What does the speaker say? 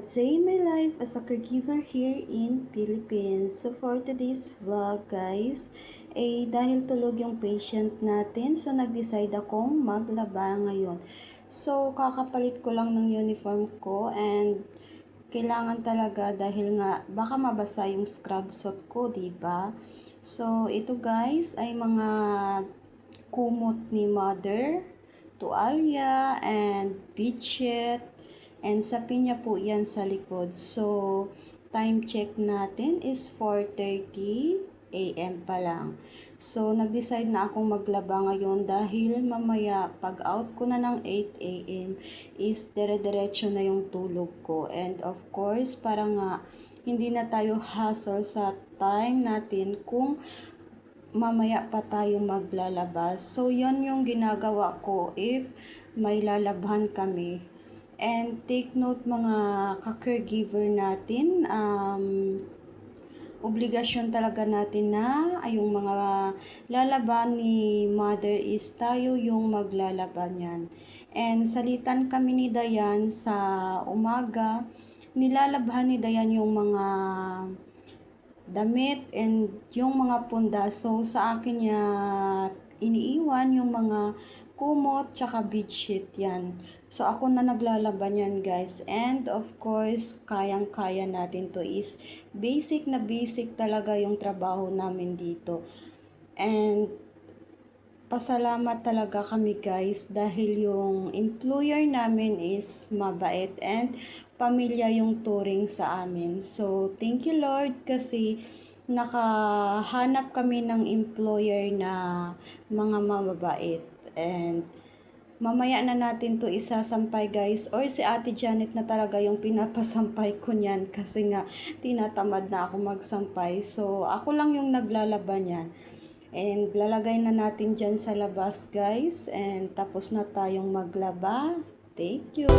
day in my life as a caregiver here in Philippines. So for today's vlog guys, dahil tulog yung patient natin, so nag-decide akong maglaba ngayon. So kakapalit ko lang ng uniform ko and kailangan talaga dahil nga baka mabasa yung scrub suit ko, diba? So ito guys ay mga kumot ni mother, tuwalya, and bedsheet. And sapin niya po yan sa likod. So, time check natin is 4:30 AM pa lang. So, nag-decide na akong maglaba ngayon dahil mamaya pag out ko na ng 8 AM is dire-diretso na yung tulog ko. And of course, para nga hindi na tayo hassle sa time natin kung mamaya pa tayo maglalabas. So, yon yung ginagawa ko if may lalabhan kami. And take note mga ka-caregiver natin, obligasyon talaga natin na yung mga lalaban ni mother is tayo yung maglalaban yan. And salitan kami ni Dayan sa umaga, nilalabhan ni Dayan yung mga damit and yung mga punda. So sa akin niya iniiwan yung mga kumot tsaka bedsheet yan. So ako na naglalaban yan guys. And of course, kayang-kaya natin to, is basic na basic talaga yung trabaho namin dito. And pasalamat talaga kami guys dahil yung employer namin is mabait and pamilya yung turing sa amin. So thank you Lord kasi nakahanap kami ng employer na mga mababait. And mamaya na natin to isasampay guys, or si Ate Janet na talaga yung pinapasampay ko niyan kasi nga tinatamad na ako magsampay. So ako lang yung naglalaban yan. And lalagay na natin dyan sa labas guys, and tapos na tayong maglaba. Thank you.